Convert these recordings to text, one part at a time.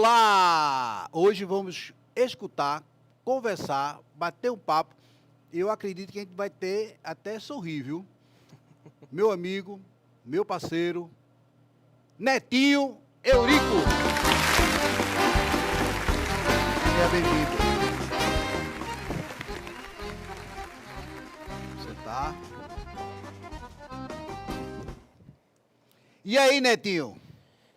Olá! Hoje vamos escutar, conversar, bater um papo. Eu acredito que a gente vai ter até sorrir, viu? Meu amigo, meu parceiro, Netinho Eurico. Seja bem-vindo. Você tá? E aí, Netinho?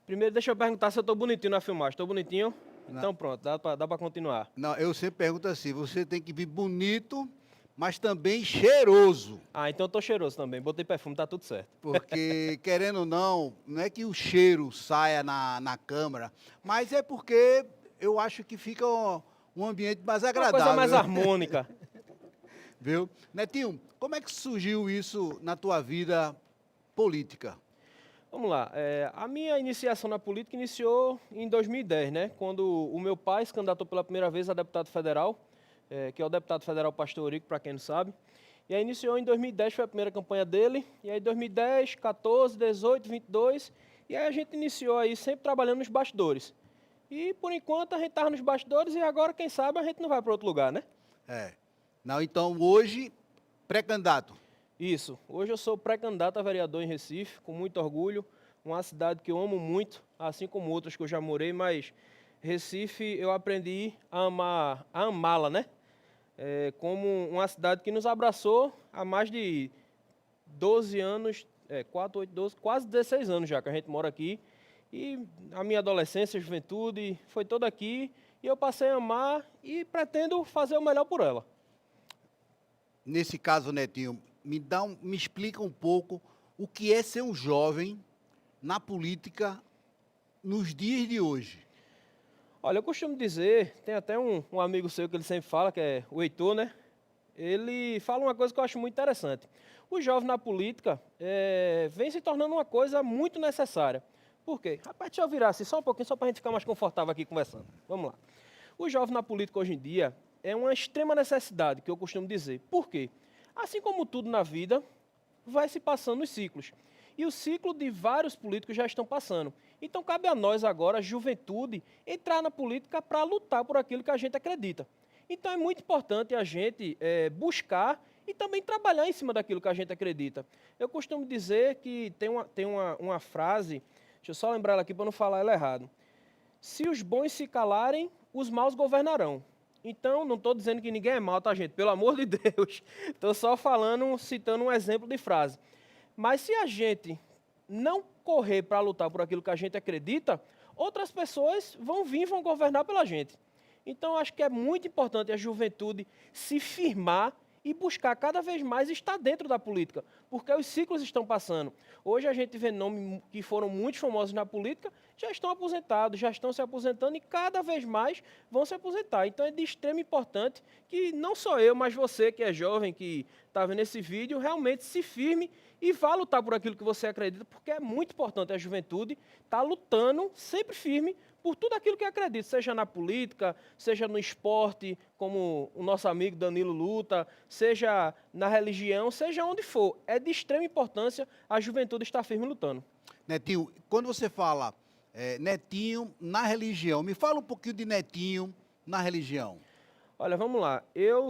Primeiro, deixa eu perguntar se eu tô bonitinho na filmagem. Tô bonitinho? Não. Então pronto, dá pra continuar. Não, eu sempre pergunto assim, você tem que vir bonito, mas também cheiroso. Ah, então eu tô cheiroso também. Botei perfume, tá tudo certo. Porque, querendo ou não, não é que o cheiro saia na câmera, mas é porque eu acho que fica um ambiente mais Uma agradável. coisa mais harmônica. Viu? Netinho, como é que surgiu isso na tua vida política? Vamos lá. A minha iniciação na política iniciou em 2010, né? Quando o meu pai se candidatou pela primeira vez a deputado federal, que é o deputado federal Pastor Eurico, para quem não sabe. E aí iniciou em 2010, foi a primeira campanha dele. E aí 2010, 14, 18, 22. E aí a gente iniciou aí sempre trabalhando nos bastidores. E por enquanto a gente estava nos bastidores e agora, quem sabe, a gente não vai para outro lugar, né? É. Não, então hoje, pré-candidato. Isso. Hoje eu sou pré-candidato a vereador em Recife, com muito orgulho. Uma cidade que eu amo muito, assim como outras que eu já morei, mas Recife eu aprendi a amá-la, né? Como uma cidade que nos abraçou há mais de 12 anos, 4, 8, 12, quase 16 anos já que a gente mora aqui. E a minha adolescência, juventude, foi toda aqui. E eu passei a amar e pretendo fazer o melhor por ela. Nesse caso, Netinho, me explica um pouco o que é ser um jovem na política nos dias de hoje. Olha, eu costumo dizer, tem até um amigo seu que ele sempre fala, que é o Heitor, né? Ele fala uma coisa que eu acho muito interessante. O jovem na política vem se tornando uma coisa muito necessária. Por quê? Rapaz, deixa eu virar assim só um pouquinho, só para a gente ficar mais confortável aqui conversando. Vamos lá. O jovem na política hoje em dia é uma extrema necessidade, que eu costumo dizer. Por quê? Assim como tudo na vida, vai se passando os ciclos. E o ciclo de vários políticos já estão passando. Então cabe a nós agora, a juventude, entrar na política para lutar por aquilo que a gente acredita. Então é muito importante a gente buscar e também trabalhar em cima daquilo que a gente acredita. Eu costumo dizer que tem uma frase, deixa eu só lembrar ela aqui para não falar ela errado. Se os bons se calarem, os maus governarão. Então, não estou dizendo que ninguém é mau, tá, gente? Pelo amor de Deus. Estou só falando, citando um exemplo de frase. Mas se a gente não correr para lutar por aquilo que a gente acredita, outras pessoas vão vir e vão governar pela gente. Então, acho que é muito importante a juventude se firmar e buscar cada vez mais estar dentro da política, porque os ciclos estão passando. Hoje a gente vê nomes que foram muito famosos na política, já estão aposentados, já estão se aposentando e cada vez mais vão se aposentar. Então é de extrema importância que não só eu, mas você que é jovem, que está vendo esse vídeo, realmente se firme e vá lutar por aquilo que você acredita, porque é muito importante a juventude estar lutando sempre firme por tudo aquilo que acredita, seja na política, seja no esporte, como o nosso amigo Danilo luta, seja na religião, seja onde for. É de extrema importância a juventude estar firme lutando. Netinho, quando você fala Netinho na religião, me fala um pouquinho de Netinho na religião. Olha, vamos lá. Eu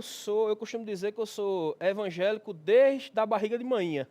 costumo dizer que eu sou evangélico desde a barriga de manhã.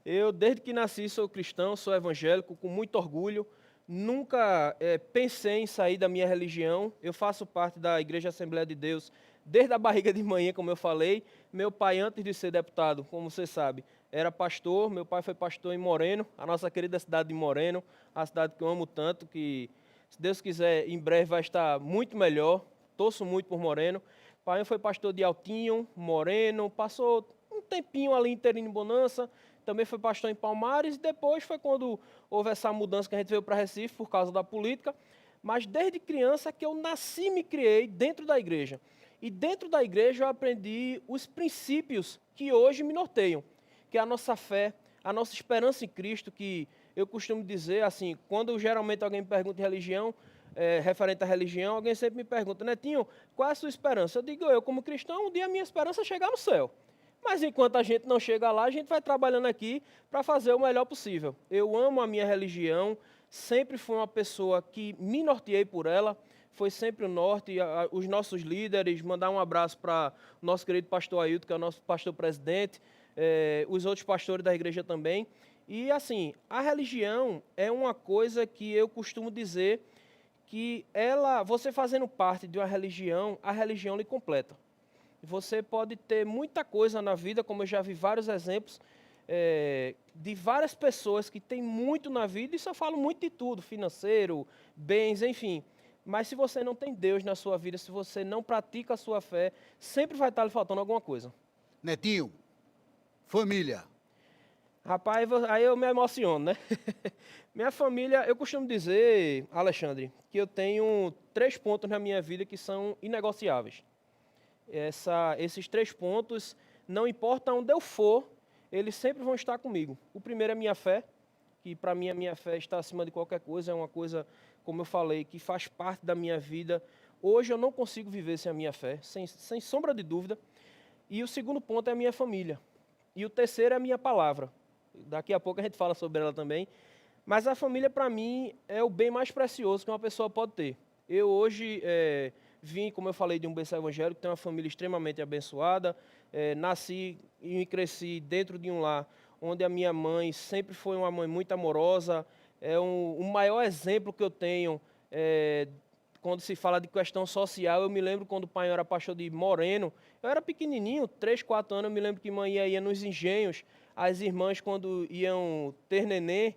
Eu, desde que nasci, sou cristão, sou evangélico, com muito orgulho. Nunca pensei em sair da minha religião. Eu faço parte da Igreja Assembleia de Deus desde a barriga de manhã, como eu falei. Meu pai, antes de ser deputado, como você sabe, era pastor. Meu pai foi pastor em Moreno, a nossa querida cidade de Moreno, a cidade que eu amo tanto, que, se Deus quiser, em breve vai estar muito melhor. Torço muito por Moreno. Pai foi pastor de Altinho, Moreno, passou um tempinho ali interino em Bonança, também foi pastor em Palmares, e depois foi quando houve essa mudança que a gente veio para Recife por causa da política, mas desde criança que eu nasci e me criei dentro da igreja. E dentro da igreja eu aprendi os princípios que hoje me norteiam, que é a nossa fé, a nossa esperança em Cristo, que eu costumo dizer, assim, quando geralmente alguém me pergunta de religião, referente à religião, alguém sempre me pergunta, Netinho, qual é a sua esperança? Eu digo, eu como cristão, um dia a minha esperança é chegar no céu. Mas enquanto a gente não chega lá, a gente vai trabalhando aqui para fazer o melhor possível. Eu amo a minha religião, sempre fui uma pessoa que me norteei por ela, foi sempre o norte, os nossos líderes, mandar um abraço para o nosso querido pastor Ailton, que é o nosso pastor presidente, os outros pastores da igreja também. E assim, a religião é uma coisa que eu costumo dizer que você fazendo parte de uma religião, a religião lhe completa. Você pode ter muita coisa na vida, como eu já vi vários exemplos, de várias pessoas que têm muito na vida, e só falo muito de tudo, financeiro, bens, enfim. Mas se você não tem Deus na sua vida, se você não pratica a sua fé, sempre vai estar lhe faltando alguma coisa. Netinho, família. Rapaz, aí eu me emociono, né? Minha família, eu costumo dizer, Alexandre, que eu tenho 3 pontos na minha vida que são inegociáveis. Esses 3 pontos, não importa onde eu for, eles sempre vão estar comigo. O primeiro é minha fé, que para mim a minha fé está acima de qualquer coisa, é uma coisa, como eu falei, que faz parte da minha vida. Hoje eu não consigo viver sem a minha fé, sem sombra de dúvida. E o segundo ponto é a minha família. E o terceiro é a minha palavra. Daqui a pouco a gente fala sobre ela também. Mas a família, para mim, é o bem mais precioso que uma pessoa pode ter. Eu hoje vim, como eu falei, de um berço evangélico, tenho uma família extremamente abençoada. Nasci e cresci dentro de um lar onde a minha mãe sempre foi uma mãe muito amorosa. O maior exemplo que eu tenho quando se fala de questão social, eu me lembro quando o pai era pastor de Moreno. Eu era pequenininho, 3, 4 anos, eu me lembro que mãe ia nos engenhos. As irmãs, quando iam ter neném,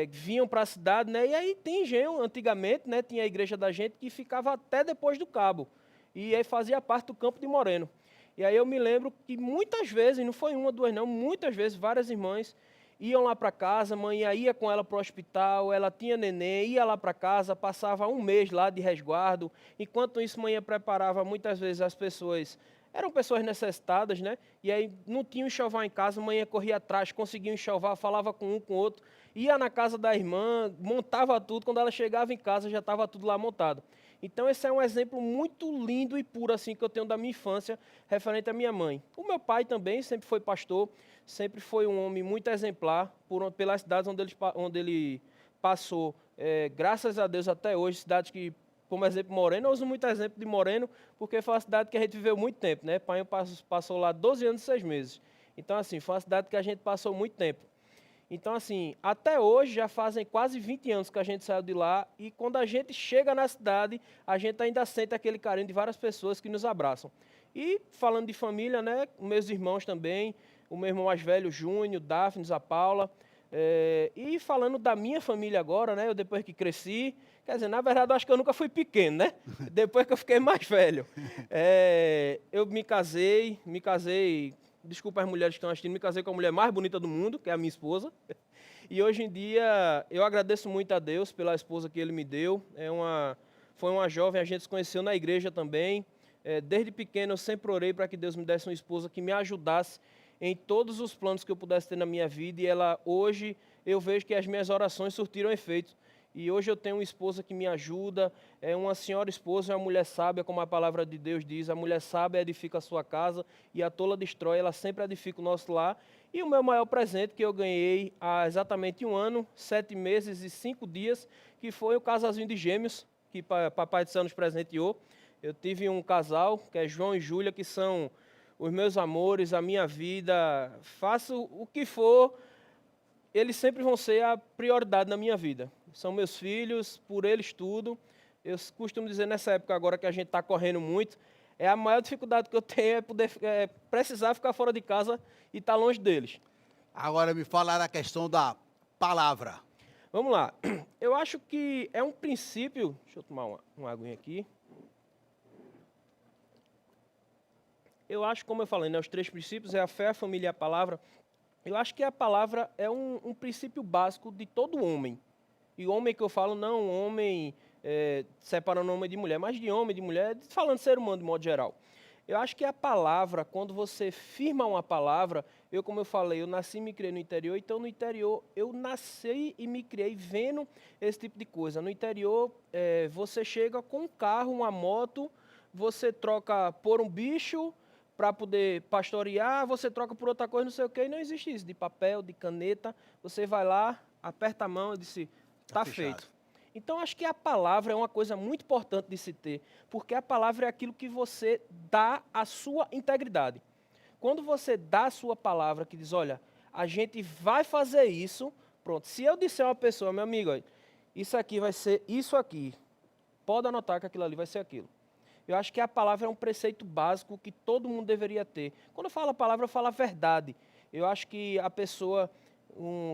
vinham para a cidade, né? E aí tem engenho, antigamente, né? Tinha a igreja da gente que ficava até depois do cabo. E aí fazia parte do campo de Moreno. E aí eu me lembro que muitas vezes, não foi uma, duas não, muitas vezes, várias irmãs iam lá para casa, mãe ia com ela para o hospital, ela tinha neném, ia lá para casa, passava um mês lá de resguardo. Enquanto isso, mãe preparava muitas vezes as pessoas. Eram pessoas necessitadas, né? E aí não tinha enxoval em casa, mãe corria atrás, conseguia enxoval, falava com um, com o outro, ia na casa da irmã, montava tudo, quando ela chegava em casa já estava tudo lá montado. Então esse é um exemplo muito lindo e puro assim que eu tenho da minha infância referente à minha mãe. O meu pai também sempre foi pastor, sempre foi um homem muito exemplar pelas cidades onde ele passou. Graças a Deus até hoje, cidades que, como exemplo, Moreno, eu uso muito exemplo de Moreno, porque foi uma cidade que a gente viveu muito tempo, né? Pai passou lá 12 anos e 6 meses. Então, assim, foi uma cidade que a gente passou muito tempo. Então, assim, até hoje já fazem quase 20 anos que a gente saiu de lá, e quando a gente chega na cidade, a gente ainda sente aquele carinho de várias pessoas que nos abraçam. E falando de família, né, meus irmãos também, o meu irmão mais velho, Júnior, Daphne, a Paula, e falando da minha família agora, né, eu depois que cresci, quer dizer, na verdade eu acho que eu nunca fui pequeno, né, depois que eu fiquei mais velho. Eu me casei, desculpa as mulheres que estão assistindo, me casei com a mulher mais bonita do mundo, que é a minha esposa. E hoje em dia eu agradeço muito a Deus pela esposa que Ele me deu. Foi uma jovem, a gente se conheceu na igreja também. Desde pequeno eu sempre orei para que Deus me desse uma esposa que me ajudasse em todos os planos que eu pudesse ter na minha vida. E hoje eu vejo que as minhas orações surtiram efeito. E hoje eu tenho uma esposa que me ajuda, é uma senhora esposa, é uma mulher sábia, como a palavra de Deus diz. A mulher sábia edifica a sua casa e a tola destrói, ela sempre edifica o nosso lar. E o meu maior presente que eu ganhei há exatamente 1 ano, 7 meses e 5 dias, que foi o casalzinho de gêmeos, que Papai do Céu nos presenteou. Eu tive um casal, que é João e Júlia, que são os meus amores, a minha vida. Faço o que for, eles sempre vão ser a prioridade na minha vida. São meus filhos, por eles tudo. Eu costumo dizer nessa época agora que a gente está correndo muito, a maior dificuldade que eu tenho é poder precisar ficar fora de casa e estar longe deles. Agora me fala da questão da palavra. Vamos lá. Eu acho que é um princípio. Deixa eu tomar uma aguinha aqui. Eu acho, como eu falei, né, os 3 princípios é a fé, a família e a palavra. Eu acho que a palavra é um princípio básico de todo homem. E homem que eu falo, não homem separando homem de mulher, mas de homem, de mulher, falando de ser humano de modo geral. Eu acho que a palavra, quando você firma uma palavra, como eu falei, eu nasci e me criei no interior, então no interior eu nasci e me criei vendo esse tipo de coisa. No interior, você chega com um carro, uma moto, você troca por um bicho para poder pastorear, você troca por outra coisa, não sei o quê, e não existe isso, de papel, de caneta, você vai lá, aperta a mão e disse, Tá fechado. feito. Então, acho que a palavra é uma coisa muito importante de se ter, porque a palavra é aquilo que você dá à sua integridade. Quando você dá a sua palavra, que diz, olha, a gente vai fazer isso, pronto. Se eu disser a uma pessoa, meu amigo, olha, isso aqui vai ser isso aqui, pode anotar que aquilo ali vai ser aquilo. Eu acho que a palavra é um preceito básico que todo mundo deveria ter. Quando eu falo a palavra, eu falo a verdade. Eu acho que a pessoa,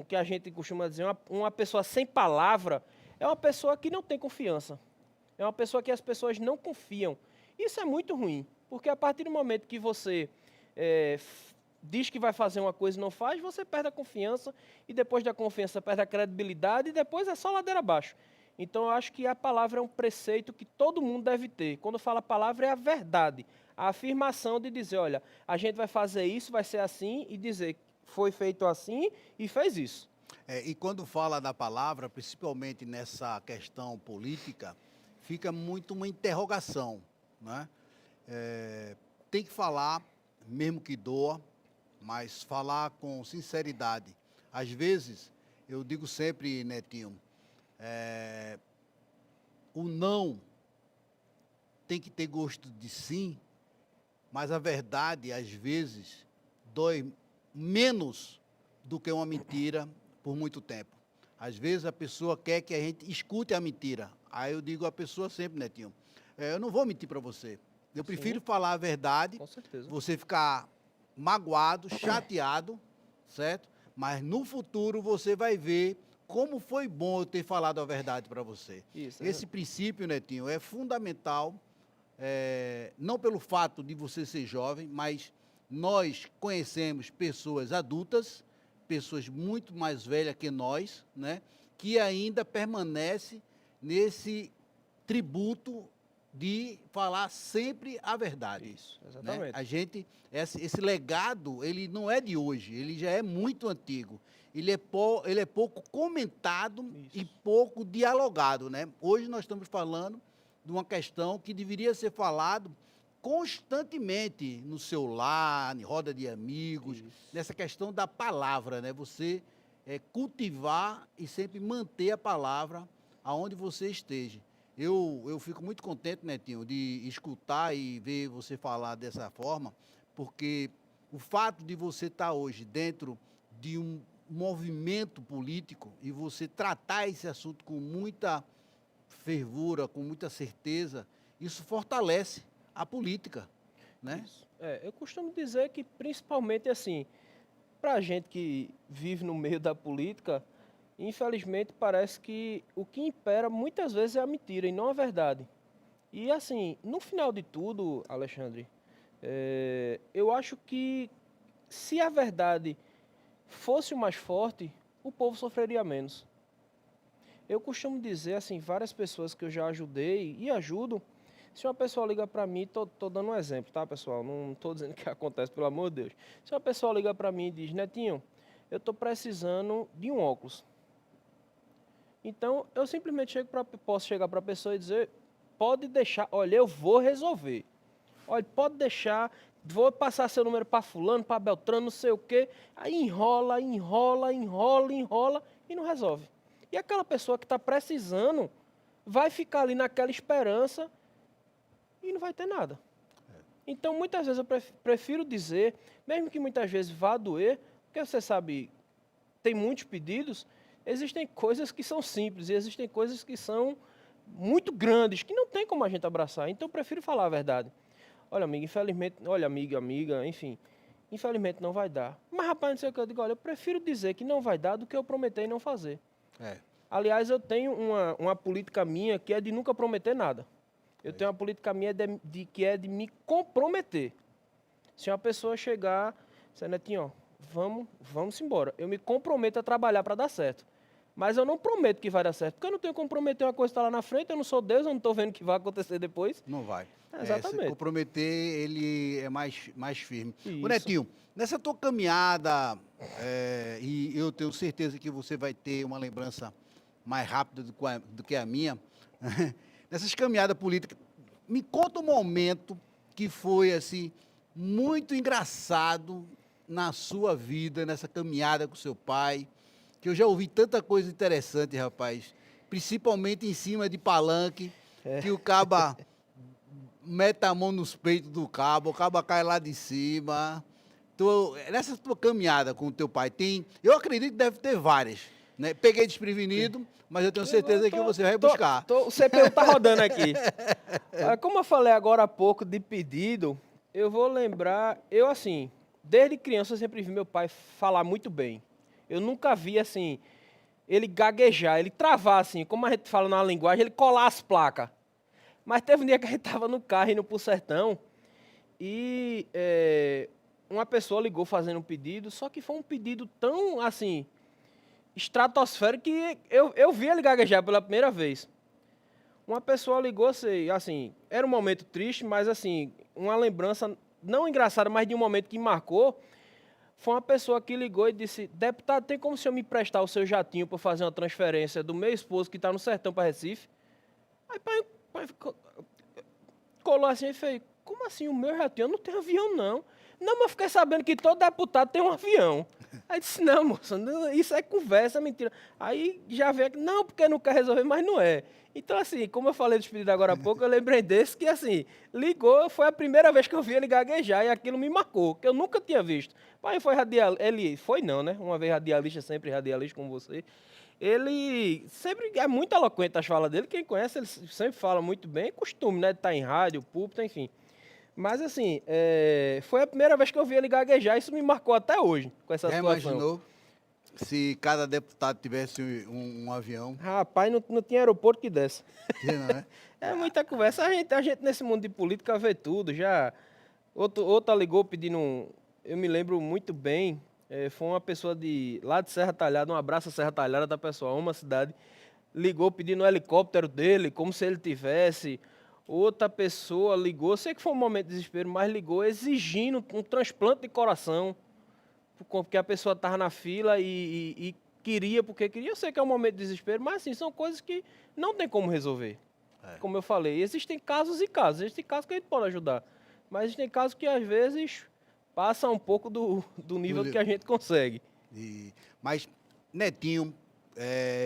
que a gente costuma dizer, uma pessoa sem palavra, é uma pessoa que não tem confiança. É uma pessoa que as pessoas não confiam. Isso é muito ruim, porque a partir do momento que você diz que vai fazer uma coisa e não faz, você perde a confiança, e depois da confiança perde a credibilidade, e depois é só ladeira abaixo. Então, eu acho que a palavra é um preceito que todo mundo deve ter. Quando fala palavra, é a verdade, a afirmação de dizer, olha, a gente vai fazer isso, vai ser assim, e dizer, foi feito assim e fez isso. E quando fala da palavra, principalmente nessa questão política, fica muito uma interrogação, né? Tem que falar, mesmo que doa, mas falar com sinceridade. Às vezes, eu digo sempre, Netinho, o não tem que ter gosto de sim, mas a verdade, às vezes, dói menos do que uma mentira por muito tempo. Às vezes a pessoa quer que a gente escute a mentira. Aí eu digo à pessoa sempre, Netinho, eu não vou mentir para você. Eu prefiro falar a verdade, Com certeza. você ficar magoado, chateado, certo? Mas no futuro você vai ver como foi bom eu ter falado a verdade para você. Isso, Esse princípio, Netinho, é fundamental, não pelo fato de você ser jovem, mas nós conhecemos pessoas adultas, pessoas muito mais velhas que nós, né, que ainda permanece nesse tributo de falar sempre a verdade. Isso, Né? exatamente. A gente, esse legado, ele não é de hoje, ele já é muito antigo. Ele é pouco comentado Isso. e pouco dialogado, né? Hoje nós estamos falando de uma questão que deveria ser falado constantemente no seu lar, em roda de amigos, Isso. nessa questão da palavra, né? Você cultivar e sempre manter a palavra aonde você esteja. Eu fico muito contente, Netinho, de escutar e ver você falar dessa forma, porque o fato de você estar hoje dentro de um movimento político e você tratar esse assunto com muita fervura, com muita certeza, isso fortalece a política, né? Isso. Eu costumo dizer que, principalmente assim, para a gente que vive no meio da política, infelizmente parece que o que impera muitas vezes é a mentira e não a verdade. E assim, no final de tudo, Alexandre, eu acho que se a verdade fosse o mais forte, o povo sofreria menos. Eu costumo dizer, assim, várias pessoas que eu já ajudei e ajudo, se uma pessoa liga para mim, tô dando um exemplo, tá, pessoal? Não estou dizendo que acontece, pelo amor de Deus. Se uma pessoa liga para mim e diz, Netinho, eu estou precisando de um óculos. Então, eu simplesmente posso chegar para a pessoa e dizer, pode deixar, olha, eu vou resolver. Olha, pode deixar, vou passar seu número para fulano, para Beltrano, não sei o quê. Aí enrola, enrola, enrola, enrola e não resolve. E aquela pessoa que está precisando vai ficar ali naquela esperança e não vai ter nada. Então, muitas vezes eu prefiro dizer, mesmo que muitas vezes vá doer, porque você sabe, tem muitos pedidos, existem coisas que são simples e existem coisas que são muito grandes, que não tem como a gente abraçar. Então, eu prefiro falar a verdade. Olha, amiga, infelizmente, olha, amiga, enfim, infelizmente não vai dar. Mas, rapaz, não sei o que eu digo, olha, eu prefiro dizer que não vai dar do que eu prometer e não fazer. Aliás, eu tenho uma política minha que é de nunca prometer nada. Eu tenho uma política minha que é de me comprometer. Se uma pessoa chegar, dizer, Netinho, vamos embora. Eu me comprometo a trabalhar para dar certo. Mas eu não prometo que vai dar certo, porque eu não tenho como prometer uma coisa que está lá na frente, eu não sou Deus, eu não estou vendo o que vai acontecer depois. Não vai. Exatamente. Se comprometer, ele é mais firme. Isso. Ô Netinho, nessa tua caminhada, e eu tenho certeza que você vai ter uma lembrança mais rápida do que a minha, nessas caminhadas políticas, me conta um momento que foi, assim, muito engraçado na sua vida, nessa caminhada com seu pai, que eu já ouvi tanta coisa interessante, rapaz. principalmente em cima de palanque, que o caba mete a mão nos peitos do cabo, o cabo cai lá de cima. Nessa tua caminhada com o teu pai, eu acredito que deve ter várias, né? Peguei desprevenido, mas eu tenho certeza que você vai buscar. O CPU tá rodando aqui. Como eu falei agora há pouco de pedido, eu vou lembrar, assim, desde criança eu sempre vi meu pai falar muito bem. Eu nunca vi, assim, ele gaguejar, ele travar, assim, como a gente fala na linguagem, ele colar as placas. Mas teve um dia que a gente tava no carro indo pro sertão e uma pessoa ligou fazendo um pedido, só que foi um pedido tão, assim, estratosférico que eu vi ele gaguejar pela primeira vez. Uma pessoa ligou, assim, era um momento triste, mas, assim, uma lembrança não engraçada, mas de um momento que marcou. Foi uma pessoa que ligou e disse: deputado, tem como o senhor me emprestar o seu jatinho para fazer uma transferência do meu esposo que está no sertão para Recife? Aí pai colou assim e fez: como assim o meu jatinho? Eu não tenho avião, não. Não, mas eu fiquei sabendo que todo deputado tem um avião. Aí disse: não, moça, isso é conversa, mentira. Aí já veio que não, porque não quer resolver, mas não é. Então, assim, como eu falei dos pedidos agora há pouco, eu lembrei desse que, assim, ligou, foi a primeira vez que eu vi ele gaguejar e aquilo me marcou, que eu nunca tinha visto. Pai foi radialista, ele foi não, né? Uma vez radialista, sempre radialista como você. Ele sempre é muito eloquente as falas dele, quem conhece, ele sempre fala muito bem, é costume, né? De estar em rádio, púlpito, enfim. Mas, assim, foi a primeira vez que eu vi ele gaguejar, isso me marcou até hoje, com essa Já situação. imaginou se cada deputado tivesse um avião? Rapaz, não tinha aeroporto que desse. Não é? É muita conversa. A gente nesse mundo de política vê tudo. Já outra ligou pedindo eu me lembro muito bem, foi uma pessoa lá de Serra Talhada, um abraço a Serra Talhada da pessoa, uma cidade, ligou pedindo um helicóptero dele, como se ele tivesse. Outra pessoa ligou, sei que foi um momento de desespero, mas ligou exigindo um transplante de coração, porque a pessoa estava na fila e queria, porque queria. Eu sei que é um momento de desespero, mas assim, são coisas que não tem como resolver. Como eu falei, existem casos e casos. Existem casos que a gente pode ajudar, mas existem casos que às vezes passa um pouco do nível que a gente consegue. Mas Netinho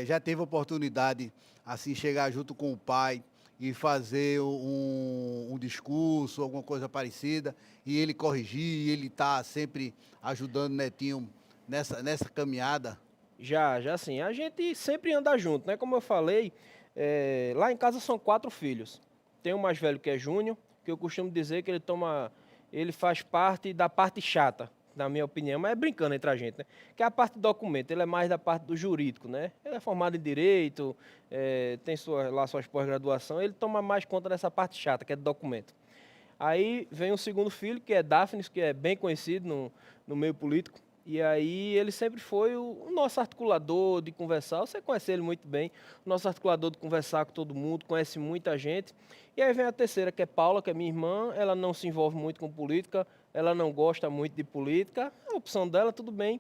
já teve oportunidade, assim, chegar junto com o pai e fazer um discurso, alguma coisa parecida, e ele corrigir, e ele está sempre ajudando Netinho nessa caminhada? Já sim. A gente sempre anda junto, né? Como eu falei, lá em casa são 4 filhos. Tem o mais velho que é Júnior, que eu costumo dizer que ele faz parte da parte chata, na minha opinião, mas é brincando entre a gente, né? Que é a parte do documento, ele é mais da parte do jurídico, né? Ele é formado em Direito, tem lá suas pós-graduação, ele toma mais conta dessa parte chata, que é do documento. Aí vem o segundo filho, que é Daphnis, que é bem conhecido no meio político, e aí ele sempre foi o nosso articulador de conversar, você conhece ele muito bem, o nosso articulador de conversar com todo mundo, conhece muita gente. E aí vem a terceira, que é Paula, que é minha irmã, ela não se envolve muito com política, ela não gosta muito de política, é a opção dela, tudo bem.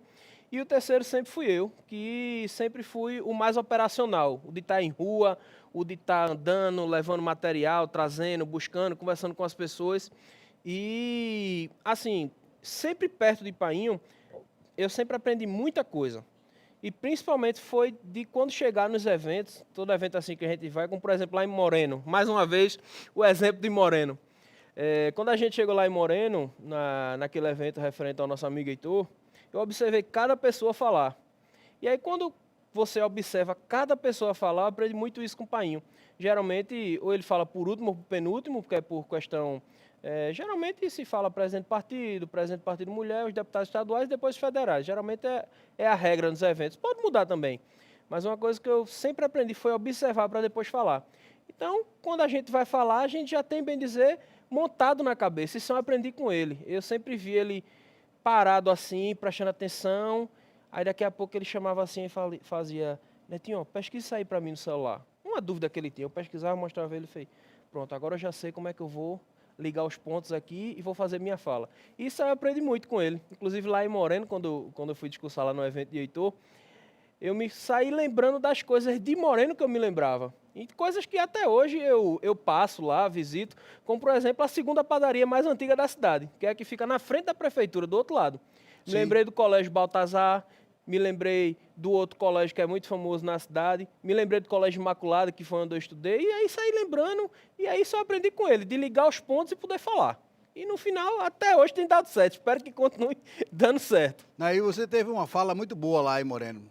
E o terceiro sempre fui eu, que sempre fui o mais operacional, o de estar em rua, o de estar andando, levando material, trazendo, buscando, conversando com as pessoas. E, assim, sempre perto de Painho, eu sempre aprendi muita coisa. E principalmente foi de quando chegar nos eventos, todo evento assim que a gente vai, como por exemplo lá em Moreno. Mais uma vez, o exemplo de Moreno. Quando a gente chegou lá em Moreno, naquele evento referente ao nosso amigo Heitor, eu observei cada pessoa falar. E aí quando você observa cada pessoa falar, eu aprendi muito isso com o Painho. Geralmente, ou ele fala por último ou por penúltimo, porque é por questão... geralmente se fala presidente de partido mulher, os deputados estaduais e depois os federais. Geralmente é a regra nos eventos. Pode mudar também. Mas uma coisa que eu sempre aprendi foi observar para depois falar. Então, quando a gente vai falar, a gente já tem, bem dizer, montado na cabeça. Isso eu aprendi com ele. Eu sempre vi ele parado assim, prestando atenção. Aí daqui a pouco ele chamava assim e fazia: Netinho, pesquisa isso aí para mim no celular. Uma dúvida que ele tinha. Eu pesquisava, mostrava ele e fez: pronto, agora eu já sei como é que eu vou ligar os pontos aqui e vou fazer minha fala. Isso eu aprendi muito com ele. Inclusive lá em Moreno, quando eu fui discursar lá no evento de Heitor, eu me saí lembrando das coisas de Moreno que eu me lembrava. E coisas que até hoje eu passo lá, visito, como por exemplo a segunda padaria mais antiga da cidade, que é a que fica na frente da prefeitura, do outro lado. Me lembrei do Colégio Baltazar, me lembrei do outro colégio que é muito famoso na cidade, me lembrei do Colégio Imaculado, que foi onde eu estudei, e aí saí lembrando, e aí só aprendi com ele, de ligar os pontos e poder falar. E no final, até hoje tem dado certo, espero que continue dando certo. Aí você teve uma fala muito boa lá, hein, Moreno?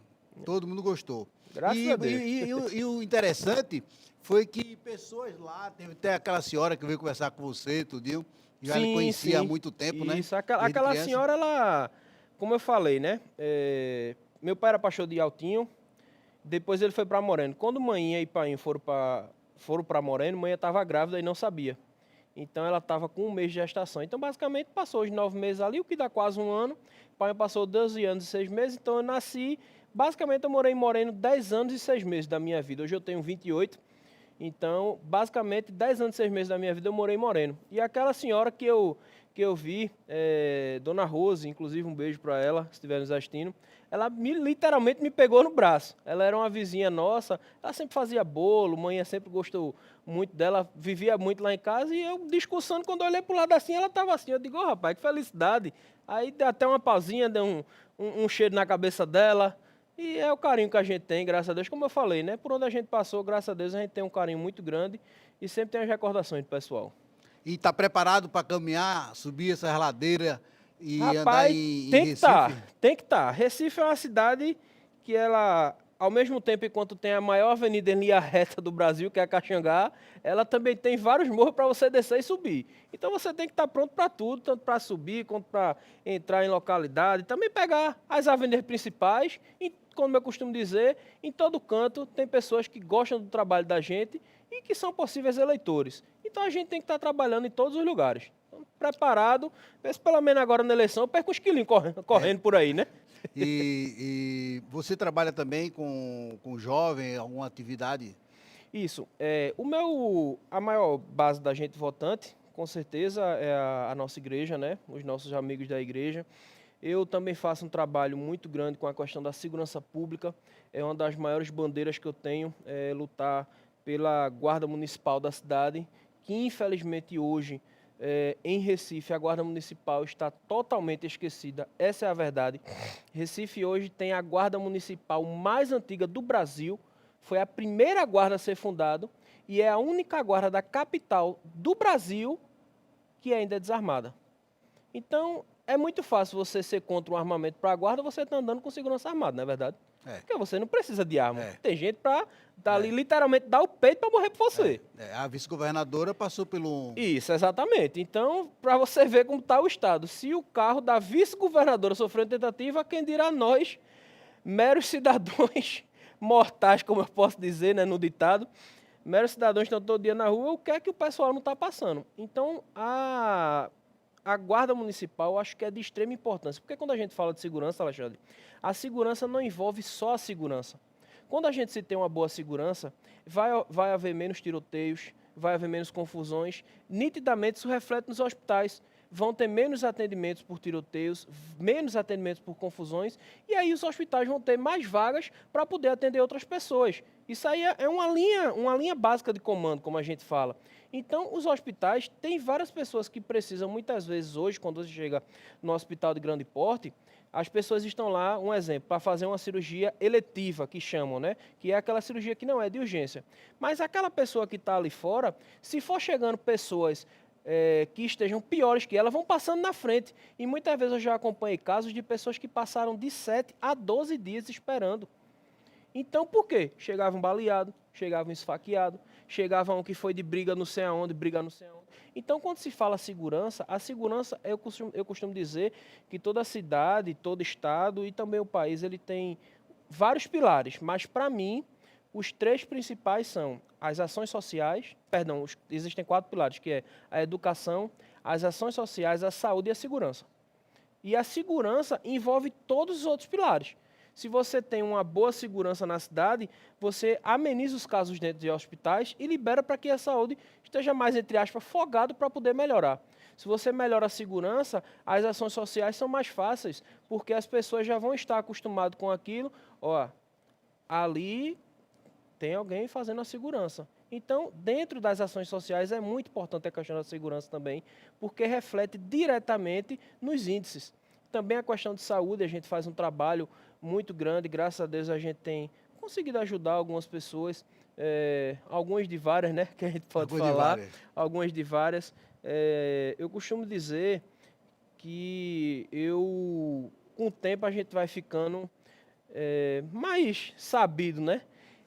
Todo mundo gostou. Graças a Deus. E o interessante foi que pessoas lá, teve até aquela senhora que veio conversar com você, tudinho, já lhe conhecia há muito tempo, né? Isso, aquela senhora, ela, como eu falei, né? Meu pai era pastor de Altinho, depois ele foi para Moreno. Quando Manhinha e Painho foram para Moreno, Manhinha estava grávida e não sabia. Então ela estava com 1 mês de gestação. Então basicamente passou os 9 meses ali, o que dá quase 1 ano. Painho passou 12 anos e 6 meses, então eu nasci, basicamente eu morei em Moreno 10 anos e 6 meses da minha vida. Hoje eu tenho 28. Então, basicamente, 10 anos e 6 meses da minha vida eu morei em Moreno. E aquela senhora que eu vi, Dona Rose, inclusive um beijo para ela, se estiver nos assistindo, ela literalmente me pegou no braço. Ela era uma vizinha nossa, ela sempre fazia bolo, mãe sempre gostou muito dela, vivia muito lá em casa, e eu discussando, quando eu olhei para o lado assim, ela estava assim, eu digo, oh, rapaz, que felicidade. Aí deu até uma pausinha, deu um cheiro na cabeça dela. E é o carinho que a gente tem, graças a Deus, como eu falei, né? Por onde a gente passou, graças a Deus, a gente tem um carinho muito grande e sempre tem as recordações do pessoal. E está preparado para caminhar, subir essa ladeira e andar Rapaz, em tem que Recife? tem que estar. Recife é uma cidade que ela, ao mesmo tempo, enquanto tem a maior avenida em linha reta do Brasil, que é a Caxangá, ela também tem vários morros para você descer e subir. Então você tem que estar pronto para tudo, tanto para subir quanto para entrar em localidade, também pegar as avenidas principais, e, como eu costumo dizer, em todo canto tem pessoas que gostam do trabalho da gente e que são possíveis eleitores. Então a gente tem que estar trabalhando em todos os lugares. Então, preparado, vê se pelo menos agora na eleição eu perco uns quilinhos correndo por aí, né? E você trabalha também com jovem, alguma atividade? Isso. A maior base da gente votante, com certeza, é a nossa igreja, né? Os nossos amigos da igreja. Eu também faço um trabalho muito grande com a questão da segurança pública. É uma das maiores bandeiras que eu tenho, é lutar pela Guarda Municipal da cidade, que infelizmente hoje, em Recife, a Guarda Municipal está totalmente esquecida. Essa é a verdade. Recife hoje tem a Guarda Municipal mais antiga do Brasil, foi a primeira guarda a ser fundada e é a única guarda da capital do Brasil que ainda é desarmada. Então, é muito fácil você ser contra um armamento para a guarda, você está andando com segurança armada, não é verdade? Porque você não precisa de arma. Tem gente para ali literalmente dar o peito para morrer por você. A vice-governadora passou pelo... Isso, exatamente. Então, para você ver como está o Estado, se o carro da vice-governadora sofreu tentativa, quem dirá nós, meros cidadãos mortais, como eu posso dizer, né, no ditado, meros cidadãos estão todo dia na rua, o que é que o pessoal não está passando? Então, a Guarda Municipal eu acho que é de extrema importância, porque quando a gente fala de segurança, Alexandre, a segurança não envolve só a segurança. Quando a gente se tem uma boa segurança, vai haver menos tiroteios, vai haver menos confusões, nitidamente isso reflete nos hospitais. Vão ter menos atendimentos por tiroteios, menos atendimentos por confusões, e aí os hospitais vão ter mais vagas para poder atender outras pessoas. Isso aí é uma linha básica de comando, como a gente fala. Então, os hospitais têm várias pessoas que precisam, muitas vezes hoje, quando você chega no hospital de grande porte, as pessoas estão lá, um exemplo, para fazer uma cirurgia eletiva, que chamam, né? Que é aquela cirurgia que não é de urgência. Mas aquela pessoa que está ali fora, se for chegando pessoas que estejam piores que ela, vão passando na frente. E muitas vezes eu já acompanhei casos de pessoas que passaram de 7 a 12 dias esperando. Então, por quê? Chegavam baleado, chegavam esfaqueado, chegavam que foi de briga não sei aonde, briga não sei aonde. Então, quando se fala segurança, a segurança, eu costumo dizer que toda cidade, todo estado e também o país, ele tem vários pilares. Mas, para mim, os 3 principais são as ações sociais, existem 4 pilares, que é a educação, as ações sociais, a saúde e a segurança. E a segurança envolve todos os outros pilares. Se você tem uma boa segurança na cidade, você ameniza os casos dentro de hospitais e libera para que a saúde esteja mais, entre aspas, folgado para poder melhorar. Se você melhora a segurança, as ações sociais são mais fáceis, porque as pessoas já vão estar acostumadas com aquilo. Ó, ali tem alguém fazendo a segurança. Então, dentro das ações sociais, é muito importante a questão da segurança também, porque reflete diretamente nos índices. Também a questão de saúde, a gente faz um trabalho muito grande, graças a Deus a gente tem conseguido ajudar algumas pessoas, algumas de várias, né, que a gente pode Algumas de falar, várias. algumas de várias. Eu costumo dizer que com o tempo a gente vai ficando mais sabido, né?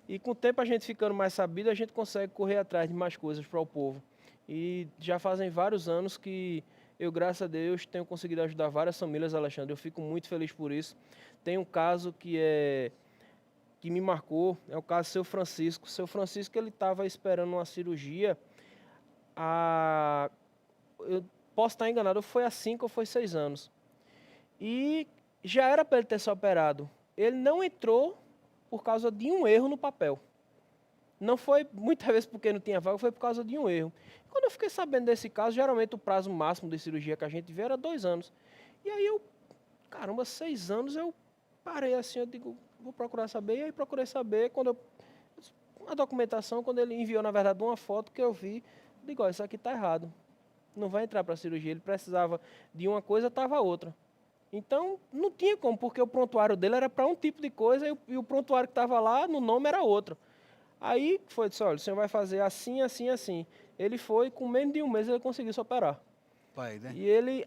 E com o tempo a gente ficando mais sabido, a gente consegue correr atrás de mais coisas para o povo. E já fazem vários anos que eu, graças a Deus, tenho conseguido ajudar várias famílias, Alexandre. Eu fico muito feliz por isso. Tem um caso que me marcou, é o caso do seu Francisco. Seu Francisco, ele estava esperando uma cirurgia. Eu posso estar enganado, foi há 5 ou foi 6 anos. E já era para ele ter se operado. Ele não entrou por causa de um erro no papel. Não foi muitas vezes porque não tinha vaga, foi por causa de um erro. Quando eu fiquei sabendo desse caso, geralmente o prazo máximo de cirurgia que a gente vê era 2 anos. E aí caramba, 6 anos, eu parei assim, eu digo, vou procurar saber. E aí procurei saber, a documentação, quando ele enviou, na verdade, uma foto que eu vi, eu digo, ó, isso aqui está errado. Não vai entrar para a cirurgia. Ele precisava de uma coisa, estava outra. Então, não tinha como, porque o prontuário dele era para um tipo de coisa e o prontuário que estava lá no nome era outro. Aí foi, disse, olha, o senhor vai fazer assim, assim, assim. Ele foi, com menos de um mês ele conseguiu se operar. Pai, né? E ele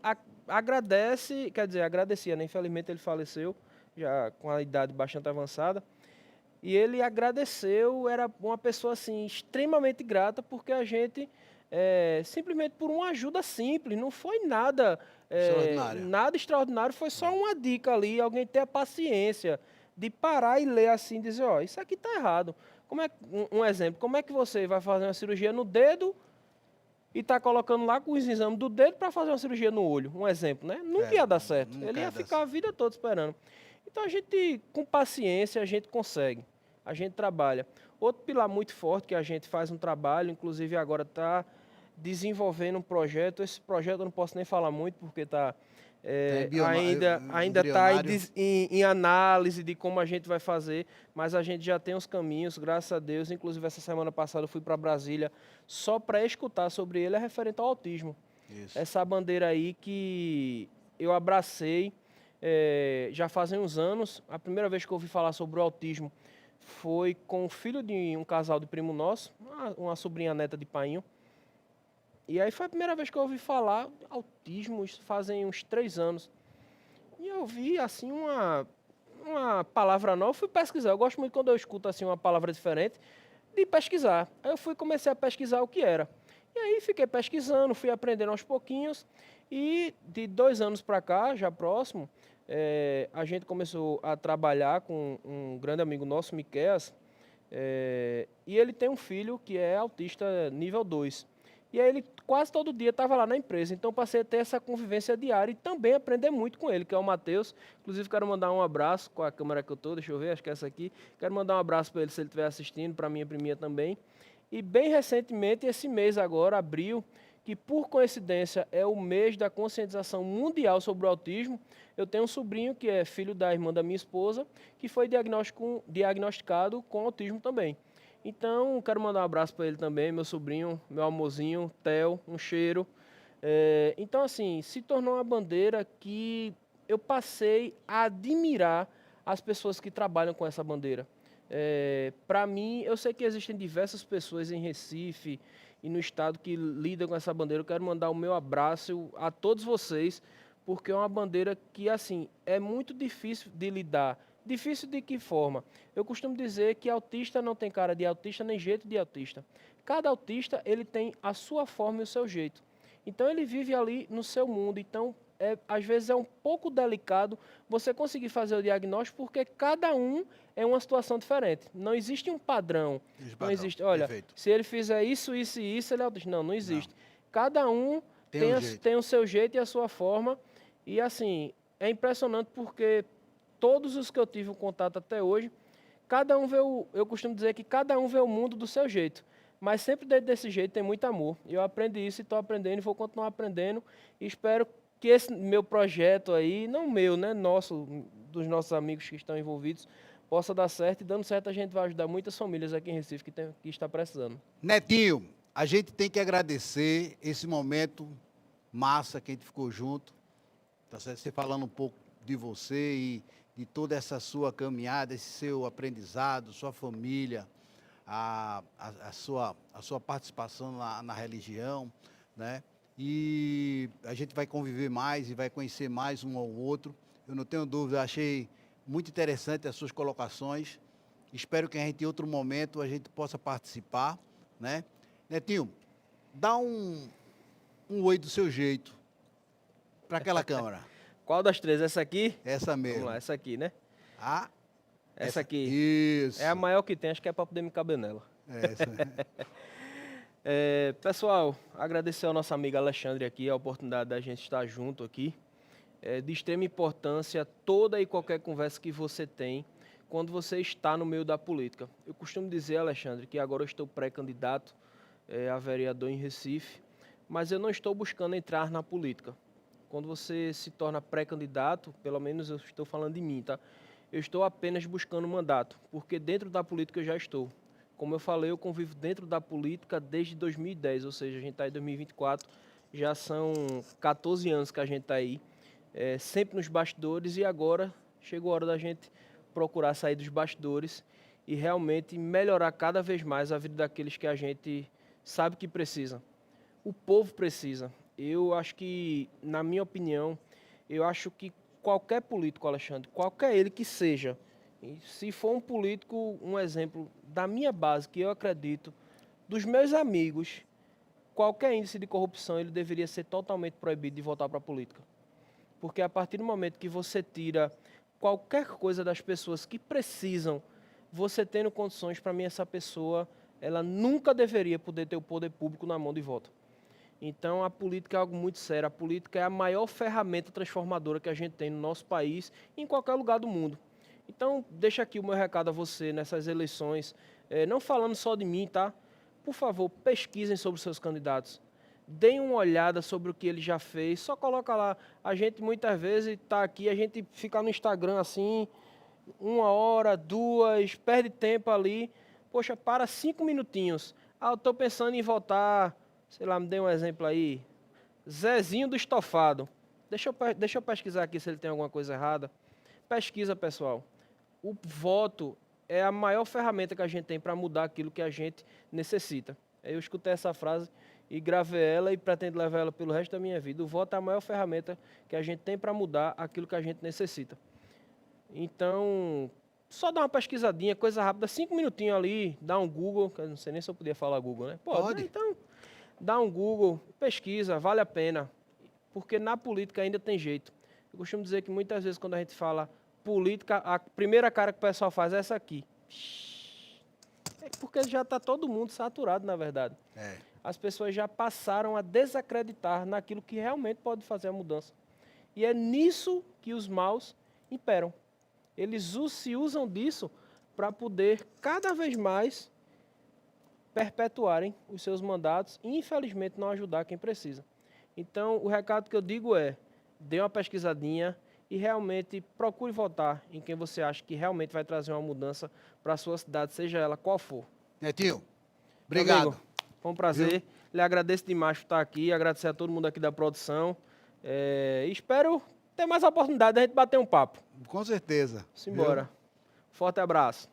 agradece, quer dizer, agradecia, né? Infelizmente ele faleceu, já com a idade bastante avançada. E ele agradeceu, era uma pessoa assim, extremamente grata, porque a gente, simplesmente por uma ajuda simples, não foi nada, Extraordinária. nada extraordinário, foi só uma dica ali, alguém ter a paciência de parar e ler assim, dizer, ó, isso aqui está errado. Um exemplo, como é que você vai fazer uma cirurgia no dedo e está colocando lá com os exames do dedo para fazer uma cirurgia no olho? Um exemplo, né? Nunca ia dar certo. Nunca Ele ia ia dar ficar a vida toda esperando. Então a gente, com paciência, a gente consegue. A gente trabalha. Outro pilar muito forte que a gente faz um trabalho, inclusive agora está desenvolvendo um projeto. Esse projeto eu não posso nem falar muito porque está ainda está embrionário. em análise de como a gente vai fazer, mas a gente já tem os caminhos, graças a Deus. Inclusive essa semana passada eu fui para Brasília só para escutar sobre ele, referente ao autismo. Isso. Essa bandeira aí que eu abracei já fazem uns anos. A primeira vez que eu ouvi falar sobre o autismo foi com o filho de um casal de primo nosso, uma sobrinha neta de painho. E aí foi a primeira vez que eu ouvi falar de autismo, isso fazem uns 3 anos. E eu vi assim uma palavra nova, fui pesquisar. Eu gosto muito quando eu escuto assim uma palavra diferente, de pesquisar. Aí eu comecei a pesquisar o que era. E aí fiquei pesquisando, fui aprendendo aos pouquinhos. E de 2 anos para cá, já próximo, a gente começou a trabalhar com um grande amigo nosso, Miqueas, e ele tem um filho que é autista nível 2. E aí ele quase todo dia estava lá na empresa, então passei a ter essa convivência diária e também aprender muito com ele, que é o Matheus. Inclusive quero mandar um abraço com a câmera que eu estou, deixa eu ver, acho que é essa aqui. Quero mandar um abraço para ele se ele estiver assistindo, para minha priminha também. E bem recentemente, esse mês agora, abril, que por coincidência é o mês da conscientização mundial sobre o autismo, eu tenho um sobrinho que é filho da irmã da minha esposa, que foi diagnosticado com autismo também. Então, quero mandar um abraço para ele também, meu sobrinho, meu amorzinho, Theo, um cheiro. Então, assim, se tornou uma bandeira que eu passei a admirar as pessoas que trabalham com essa bandeira. Para mim, eu sei que existem diversas pessoas em Recife e no estado que lidam com essa bandeira. Eu quero mandar o meu abraço a todos vocês, porque é uma bandeira que, assim, é muito difícil de lidar. Difícil de que forma? Eu costumo dizer que autista não tem cara de autista nem jeito de autista. Cada autista ele tem a sua forma e o seu jeito. Então ele vive ali no seu mundo. Então às vezes é um pouco delicado você conseguir fazer o diagnóstico porque cada um é uma situação diferente. Não existe um padrão. Não existe. Olha, perfeito. se ele fizer isso, isso e isso, ele é autista. Não existe. Não. Cada um tem o seu jeito e a sua forma. E assim, é impressionante porque todos os que eu tive um contato até hoje, cada um eu costumo dizer que cada um vê o mundo do seu jeito, mas sempre desse jeito tem muito amor. Eu aprendi isso e estou aprendendo e vou continuar aprendendo e espero que esse meu projeto aí, não meu, né, nosso, dos nossos amigos que estão envolvidos, possa dar certo e dando certo a gente vai ajudar muitas famílias aqui em Recife que está precisando. Netinho, a gente tem que agradecer esse momento massa que a gente ficou junto, tá certo? Você falando um pouco de você e de toda essa sua caminhada, esse seu aprendizado, sua família, a sua participação na religião, né? E a gente vai conviver mais e vai conhecer mais um ao outro. Eu não tenho dúvida, achei muito interessante as suas colocações. Espero que a gente, em outro momento, a gente possa participar, né? Netinho, dá um oi do seu jeito para aquela câmera. Qual das três? Essa aqui? Essa mesmo. Vamos lá, essa aqui, né? Ah, Essa aqui. Isso. É a maior que tem, acho que é para poder me caber nela. Essa. Pessoal, agradecer ao nosso amigo Alexandre aqui, a oportunidade da gente estar junto aqui. É de extrema importância toda e qualquer conversa que você tem quando você está no meio da política. Eu costumo dizer, Alexandre, que agora eu estou pré-candidato a vereador em Recife, mas eu não estou buscando entrar na política. Quando você se torna pré-candidato, pelo menos eu estou falando de mim, tá? Eu estou apenas buscando mandato, porque dentro da política eu já estou. Como eu falei, eu convivo dentro da política desde 2010, ou seja, a gente está em 2024, já são 14 anos que a gente está aí, sempre nos bastidores, e agora chegou a hora da gente procurar sair dos bastidores e realmente melhorar cada vez mais a vida daqueles que a gente sabe que precisa. O povo precisa. Eu acho que, na minha opinião, eu acho que qualquer político, Alexandre, qualquer ele que seja, se for um político, um exemplo da minha base, que eu acredito, dos meus amigos, qualquer índice de corrupção, ele deveria ser totalmente proibido de voltar para a política. Porque a partir do momento que você tira qualquer coisa das pessoas que precisam, você tendo condições, para mim, essa pessoa, ela nunca deveria poder ter o poder público na mão de volta. Então, a política é algo muito sério. A política é a maior ferramenta transformadora que a gente tem no nosso país e em qualquer lugar do mundo. Então, deixa aqui o meu recado a você nessas eleições, não falando só de mim, tá? Por favor, pesquisem sobre os seus candidatos. Deem uma olhada sobre o que ele já fez. Só coloca lá. A gente muitas vezes está aqui, a gente fica no Instagram assim, 1 hora, 2, perde tempo ali. Poxa, para 5 minutinhos. Ah, eu estou pensando em votar, sei lá, me dê um exemplo aí. Zezinho do Estofado. Deixa eu pesquisar aqui se ele tem alguma coisa errada. Pesquisa, pessoal. O voto é a maior ferramenta que a gente tem para mudar aquilo que a gente necessita. Eu escutei essa frase e gravei ela e pretendo levar ela pelo resto da minha vida. O voto é a maior ferramenta que a gente tem para mudar aquilo que a gente necessita. Então, só dá uma pesquisadinha, coisa rápida, 5 minutinhos ali, dá um Google, que eu não sei nem se eu podia falar Google, né? Pode. Né? Então, dá um Google, pesquisa, vale a pena, porque na política ainda tem jeito. Eu costumo dizer que muitas vezes quando a gente fala política, a primeira cara que o pessoal faz é essa aqui. É porque já está todo mundo saturado, na verdade. As pessoas já passaram a desacreditar naquilo que realmente pode fazer a mudança. E é nisso que os maus imperam. Eles se usam disso para poder cada vez mais perpetuarem os seus mandatos e, infelizmente, não ajudar quem precisa. Então, o recado que eu digo é, dê uma pesquisadinha e realmente procure votar em quem você acha que realmente vai trazer uma mudança para a sua cidade, seja ela qual for. Netinho, obrigado. Amigo, foi um prazer. Viu? Lhe agradeço demais por estar aqui, agradecer a todo mundo aqui da produção. Espero ter mais a oportunidade de a gente bater um papo. Com certeza. Simbora. Forte abraço.